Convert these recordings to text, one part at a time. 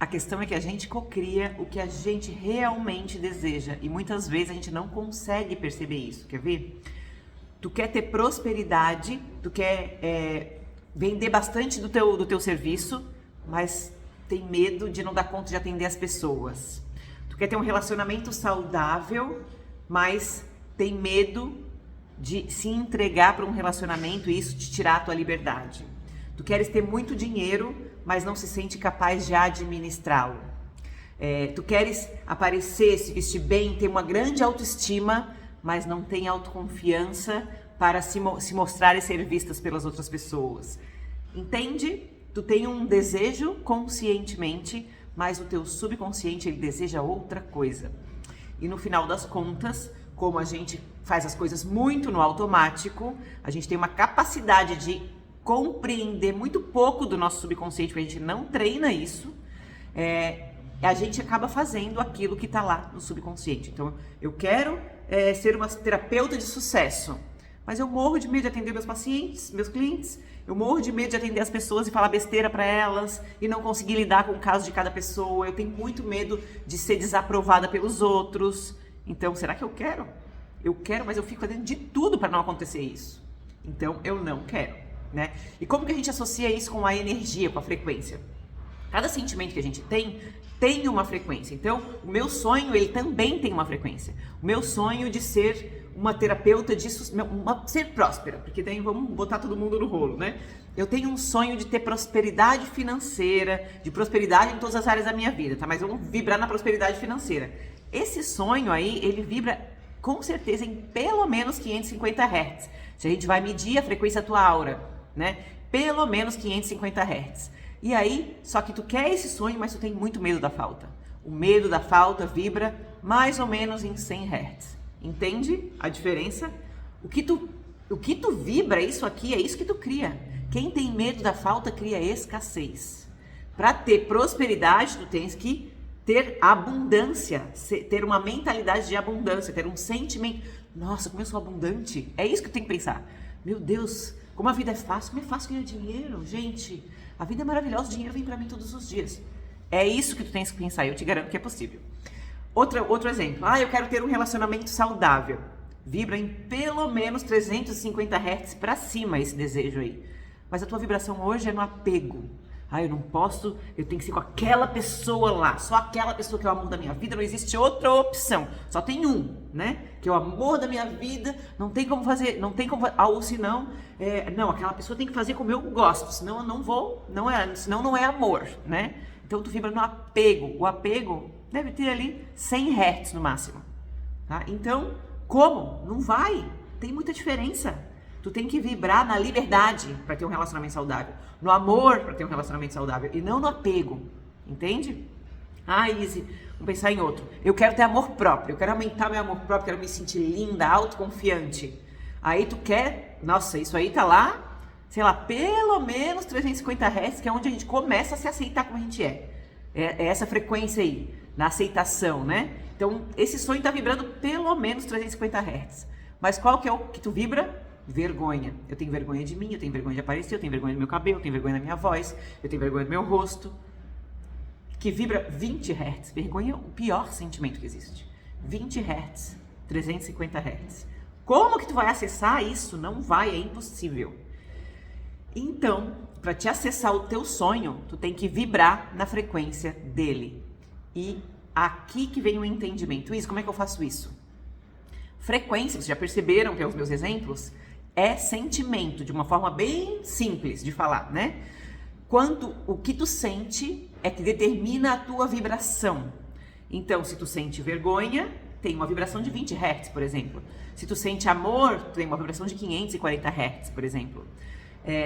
A questão é que a gente cocria o que a gente realmente deseja e muitas vezes a gente não consegue perceber isso. Quer ver? Tu quer ter prosperidade, tu quer vender bastante do teu serviço, mas tem medo de não dar conta de atender as pessoas. Tu quer ter um relacionamento saudável, mas tem medo de se entregar para um relacionamento e isso te tirar a tua liberdade. Tu queres ter muito dinheiro, mas não se sente capaz de administrá-lo. Tu queres aparecer, se vestir bem, ter uma grande autoestima, mas não tem autoconfiança para se mostrar e ser vistas pelas outras pessoas. Entende? Tu tem um desejo conscientemente, mas o teu subconsciente ele deseja outra coisa. E no final das contas, como a gente faz as coisas muito no automático, a gente tem uma capacidade de compreender muito pouco do nosso subconsciente, porque a gente não treina isso, a gente acaba fazendo aquilo que está lá no subconsciente. Então, eu quero ser uma terapeuta de sucesso, mas eu morro de medo de atender meus pacientes, meus clientes, eu morro de medo de atender as pessoas e falar besteira para elas e não conseguir lidar com o caso de cada pessoa, eu tenho muito medo de ser desaprovada pelos outros. Então, será que eu quero? Eu quero, mas eu fico fazendo de tudo para não acontecer isso. Então, eu não quero. Né? E como que a gente associa isso com a energia, com a frequência? Cada sentimento que a gente tem uma frequência. Então, o meu sonho, ele também tem uma frequência. O meu sonho de ser uma terapeuta de ser próspera, porque daí vamos botar todo mundo no rolo, né? Eu tenho um sonho de ter prosperidade financeira, de prosperidade em todas as áreas da minha vida, tá? Mas vamos vibrar na prosperidade financeira. Esse sonho aí, ele vibra com certeza em pelo menos 550 Hz. Se a gente vai medir a frequência da tua aura, né? Pelo menos 550 Hz. E aí, só que tu quer esse sonho, mas tu tem muito medo da falta. O medo da falta vibra mais ou menos em 100 Hz. Entende a diferença? O que tu vibra, isso aqui, é isso que tu cria. Quem tem medo da falta cria escassez. Para ter prosperidade, tu tens que ter abundância, ter uma mentalidade de abundância, ter um sentimento. Nossa, como eu sou abundante. É isso que tu tem que pensar. Meu Deus, como a vida é fácil. Como é fácil ganhar dinheiro, gente. A vida é maravilhosa, o dinheiro vem pra mim todos os dias. É isso que tu tens que pensar, eu te garanto que é possível. Outro exemplo. Eu quero ter um relacionamento saudável. Vibra em pelo menos 350 Hz pra cima esse desejo aí. Mas a tua vibração hoje é no apego. Eu não posso, eu tenho que ser com aquela pessoa lá, só aquela pessoa que é o amor da minha vida, não existe outra opção, só tem um, né? Que é o amor da minha vida, não tem como fazer, ou senão, não, aquela pessoa tem que fazer como eu gosto, senão eu não vou, senão não é amor, né? Então tu vibra no apego, o apego deve ter ali 100 Hz no máximo, tá? Então, como? Não vai, tem muita diferença. Tu tem que vibrar na liberdade para ter um relacionamento saudável, no amor para ter um relacionamento saudável e não no apego, entende? Izzy, vamos pensar em outro. Eu quero ter amor próprio, eu quero aumentar meu amor próprio, quero me sentir linda, autoconfiante. Aí tu quer, nossa, isso aí tá lá, sei lá, pelo menos 350 Hz, que é onde a gente começa a se aceitar como a gente é. É essa frequência aí, na aceitação, né? Então, esse sonho tá vibrando pelo menos 350 Hz. Mas qual que é o que tu vibra? Vergonha. Eu tenho vergonha de mim, eu tenho vergonha de aparecer, eu tenho vergonha do meu cabelo, eu tenho vergonha da minha voz, eu tenho vergonha do meu rosto. Que vibra 20 Hz. Vergonha é o pior sentimento que existe. 20 Hz, 350 Hz. Como que tu vai acessar isso? Não vai, é impossível. Então, para te acessar o teu sonho, tu tem que vibrar na frequência dele. E aqui que vem o entendimento. Isso, como é que eu faço isso? Frequência, vocês já perceberam que é os meus exemplos? É sentimento, de uma forma bem simples de falar, né? O que tu sente é que determina a tua vibração. Então, se tu sente vergonha, tem uma vibração de 20 Hz, por exemplo. Se tu sente amor, tem uma vibração de 540 Hz, por exemplo.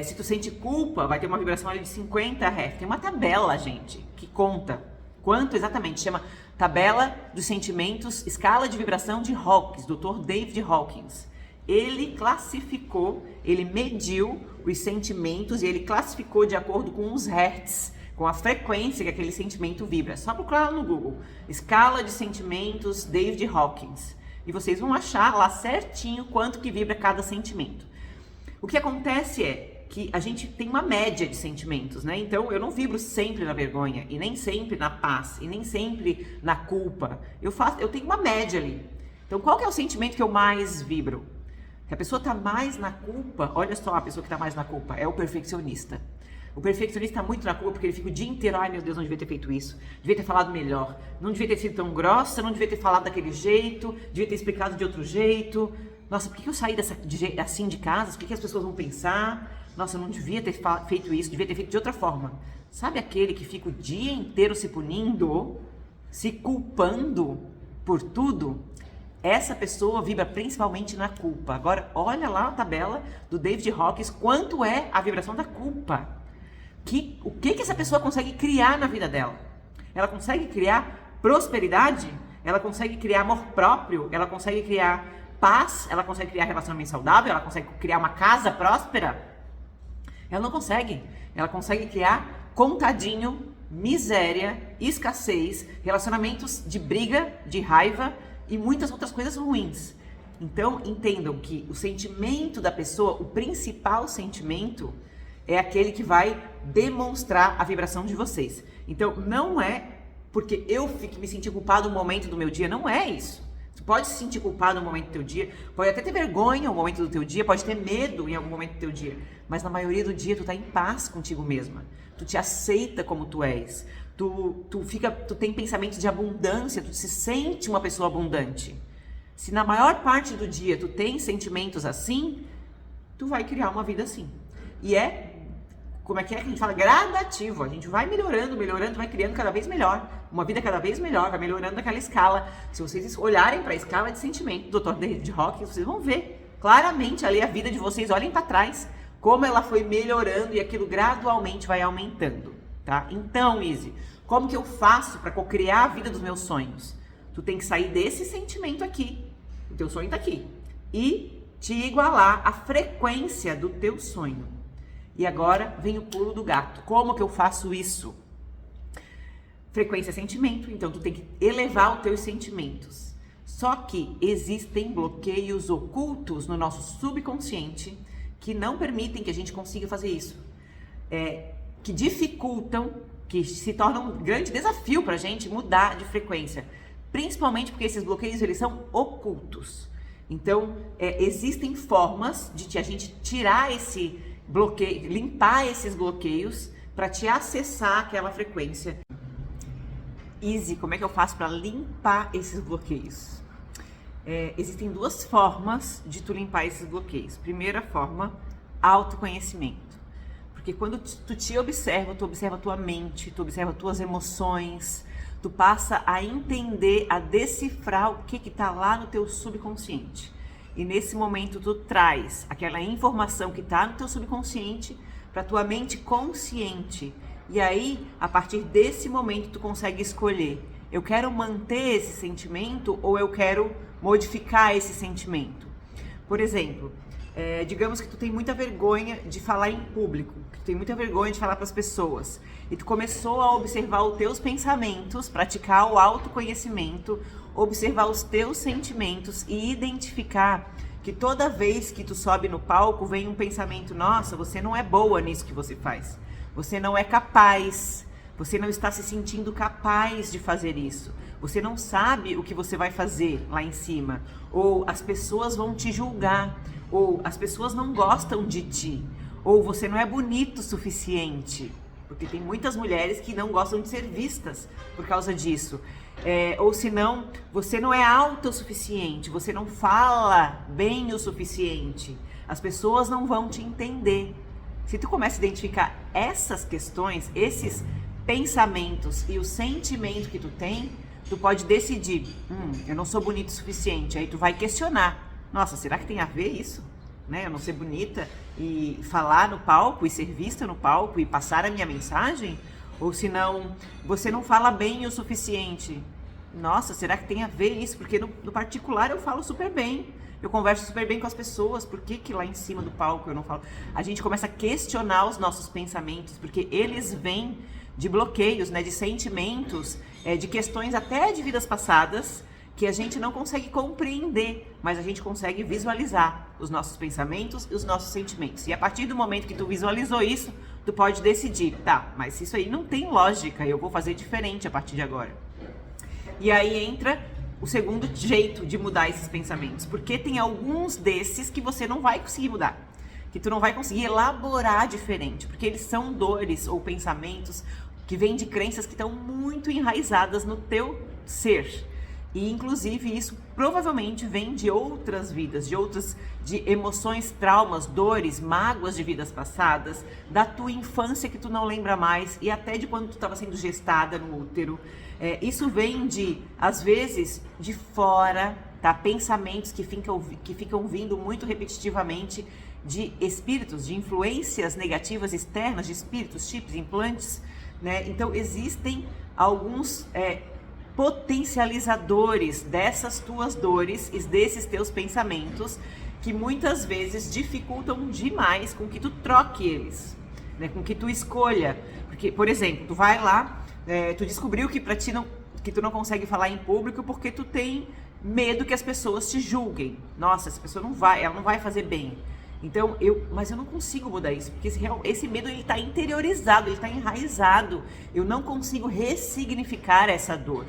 Se tu sente culpa, vai ter uma vibração ali de 50 Hz. Tem uma tabela, gente, que conta quanto exatamente, chama Tabela dos Sentimentos, Escala de Vibração de Hawkins, Dr. David Hawkins. Ele classificou, ele mediu os sentimentos e ele classificou de acordo com os hertz, com a frequência que aquele sentimento vibra. Só procurar no Google, Escala de Sentimentos David Hawkins. E vocês vão achar lá certinho quanto que vibra cada sentimento. O que acontece é, que a gente tem uma média de sentimentos, né? Então, eu não vibro sempre na vergonha, e nem sempre na paz, e nem sempre na culpa. Eu tenho uma média ali. Então, qual que é o sentimento que eu mais vibro? Se a pessoa tá mais na culpa, olha só, a pessoa que tá mais na culpa é o perfeccionista. O perfeccionista tá muito na culpa porque ele fica o dia inteiro, ai meu Deus, não devia ter feito isso, devia ter falado melhor, não devia ter sido tão grossa, não devia ter falado daquele jeito, devia ter explicado de outro jeito. Nossa, por que eu saí assim de casa? Por que as pessoas vão pensar? Nossa, eu não devia ter feito isso, devia ter feito de outra forma. Sabe aquele que fica o dia inteiro se punindo, se culpando por tudo? Essa pessoa vibra principalmente na culpa. Agora, olha lá a tabela do David Hawkins, quanto é a vibração da culpa. O que essa pessoa consegue criar na vida dela? Ela consegue criar prosperidade? Ela consegue criar amor próprio? Ela consegue criar paz? Ela consegue criar relacionamento saudável? Ela consegue criar uma casa próspera? Ela não consegue. Ela consegue criar contadinho, miséria, escassez, relacionamentos de briga, de raiva e muitas outras coisas ruins. Então, entendam que o sentimento da pessoa, o principal sentimento, é aquele que vai demonstrar a vibração de vocês. Então, não é porque eu fico me sentir culpado no momento do meu dia, não é isso. Você pode se sentir culpado no momento do teu dia, pode até ter vergonha no momento do teu dia, pode ter medo em algum momento do teu dia, mas na maioria do dia tu tá em paz contigo mesma. Tu te aceita como tu és. Tu tem pensamentos de abundância, tu se sente uma pessoa abundante. Se na maior parte do dia tu tem sentimentos assim, tu vai criar uma vida assim. E como é que a gente fala? Gradativo. A gente vai melhorando, vai criando cada vez melhor. Uma vida cada vez melhor, vai melhorando naquela escala. Se vocês olharem para a escala de sentimento do Dr. David Hawkins, vocês vão ver claramente ali a vida de vocês. Olhem para trás, como ela foi melhorando e aquilo gradualmente vai aumentando, tá? Então, Izzy, como que eu faço para co-criar a vida dos meus sonhos? Tu tem que sair desse sentimento aqui. O teu sonho tá aqui. E te igualar à frequência do teu sonho. E agora vem o pulo do gato. Como que eu faço isso? Frequência é sentimento, então tu tem que elevar os teus sentimentos. Só que existem bloqueios ocultos no nosso subconsciente que não permitem que a gente consiga fazer isso. Que dificultam, que se tornam um grande desafio pra gente mudar de frequência. Principalmente porque esses bloqueios, eles são ocultos. Então, existem formas de a gente tirar esse bloqueio, limpar esses bloqueios para te acessar aquela frequência. Izzy, como é que eu faço para limpar esses bloqueios? Existem duas formas de tu limpar esses bloqueios. Primeira forma, autoconhecimento. Porque quando tu te observa, tu observa a tua mente, tu observa as tuas emoções, tu passa a entender, a decifrar o que tá lá no teu subconsciente. E nesse momento tu traz aquela informação que tá no teu subconsciente para tua mente consciente. E aí, a partir desse momento, tu consegue escolher: eu quero manter esse sentimento ou eu quero modificar esse sentimento. Por exemplo, digamos que tu tem muita vergonha de falar em público, que tu tem muita vergonha de falar para as pessoas, e tu começou a observar os teus pensamentos, praticar o autoconhecimento, observar os teus sentimentos e identificar que toda vez que tu sobe no palco vem um pensamento: nossa, você não é boa nisso que você faz, você não é capaz, você não está se sentindo capaz de fazer isso, você não sabe o que você vai fazer lá em cima, ou as pessoas vão te julgar, ou as pessoas não gostam de ti, ou você não é bonito o suficiente, porque tem muitas mulheres que não gostam de ser vistas por causa disso. Ou senão, você não é alta o suficiente, você não fala bem o suficiente, as pessoas não vão te entender. Se tu começa a identificar essas questões, esses pensamentos e o sentimento que tu tem, tu pode decidir: eu não sou bonito o suficiente. Aí tu vai questionar: nossa, será que tem a ver isso? Né? Eu não ser bonita e falar no palco e ser vista no palco e passar a minha mensagem? Ou senão, você não fala bem o suficiente. Nossa, será que tem a ver isso? Porque no particular eu falo super bem, eu converso super bem com as pessoas, por que lá em cima do palco eu não falo? A gente começa a questionar os nossos pensamentos, porque eles vêm de bloqueios, né, de sentimentos, de questões até de vidas passadas, que a gente não consegue compreender, mas a gente consegue visualizar os nossos pensamentos e os nossos sentimentos. E a partir do momento que tu visualizou isso, tu pode decidir, tá, mas isso aí não tem lógica, eu vou fazer diferente a partir de agora. E aí entra o segundo jeito de mudar esses pensamentos, porque tem alguns desses que você não vai conseguir mudar, que tu não vai conseguir elaborar diferente, porque eles são dores ou pensamentos que vêm de crenças que estão muito enraizadas no teu ser. E inclusive isso provavelmente vem de outras vidas, de emoções, traumas, dores, mágoas de vidas passadas, da tua infância que tu não lembra mais e até de quando tu estava sendo gestada no útero. Isso vem às vezes, de fora, tá? Pensamentos que ficam vindo muito repetitivamente de espíritos, de influências negativas externas, de espíritos, chips, implantes, né? Então existem alguns potencializadores dessas tuas dores e desses teus pensamentos que muitas vezes dificultam demais com que tu troque eles, né? Com que tu escolha. Porque, por exemplo, tu vai lá, tu descobriu que pra ti que tu não consegue falar em público porque tu tem medo que as pessoas te julguem. Nossa, essa pessoa ela não vai fazer bem. Então, mas eu não consigo mudar isso, porque esse medo ele está interiorizado, ele está enraizado. Eu não consigo ressignificar essa dor.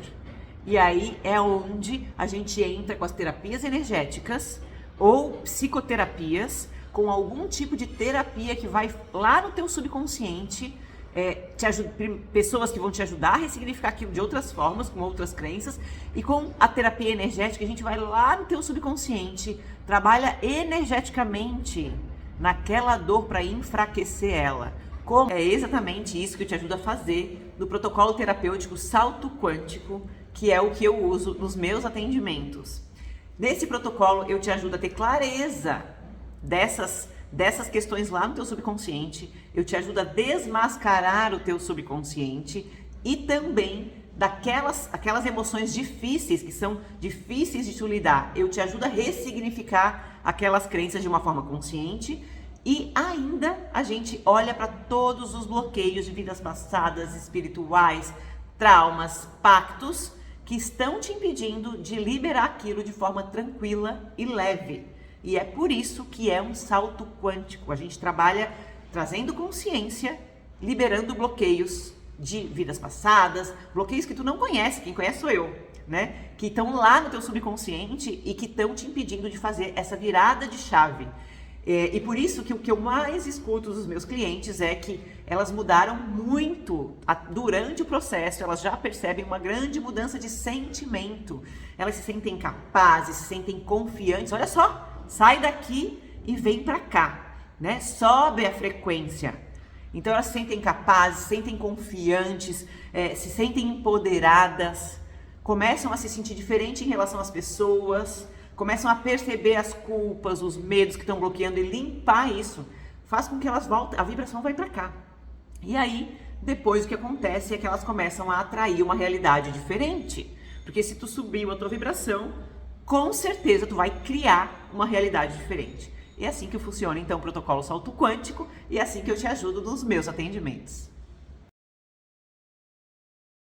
E aí é onde a gente entra com as terapias energéticas ou psicoterapias, com algum tipo de terapia que vai lá no teu subconsciente, pessoas que vão te ajudar a ressignificar aquilo de outras formas, com outras crenças, e com a terapia energética a gente vai lá no teu subconsciente, trabalha energeticamente naquela dor para enfraquecer ela. É exatamente isso que eu te ajudo a fazer no protocolo terapêutico Salto Quântico, que é o que eu uso nos meus atendimentos. Nesse protocolo eu te ajudo a ter clareza dessas questões lá no teu subconsciente, eu te ajudo a desmascarar o teu subconsciente e também aquelas emoções difíceis, que são difíceis de tu lidar, eu te ajudo a ressignificar aquelas crenças de uma forma consciente e ainda a gente olha para todos os bloqueios de vidas passadas, espirituais, traumas, pactos que estão te impedindo de liberar aquilo de forma tranquila e leve. E é por isso que é um salto quântico. A gente trabalha trazendo consciência, liberando bloqueios de vidas passadas, bloqueios que tu não conhece, quem conhece sou eu, né? Que estão lá no teu subconsciente e que estão te impedindo de fazer essa virada de chave. E por isso que o que eu mais escuto dos meus clientes é que elas mudaram muito durante o processo, elas já percebem uma grande mudança de sentimento. Elas se sentem capazes, se sentem confiantes. Olha só! Sai daqui e vem pra cá, né? Sobe a frequência. Então elas se sentem capazes, se sentem confiantes, se sentem empoderadas, começam a se sentir diferente em relação às pessoas, começam a perceber as culpas, os medos que estão bloqueando e limpar isso. Faz com que elas voltem, a vibração vai pra cá. E aí, depois o que acontece é que elas começam a atrair uma realidade diferente. Porque se tu subiu a tua vibração, com certeza tu vai criar uma realidade diferente. E é assim que funciona então o protocolo Salto Quântico e é assim que eu te ajudo nos meus atendimentos.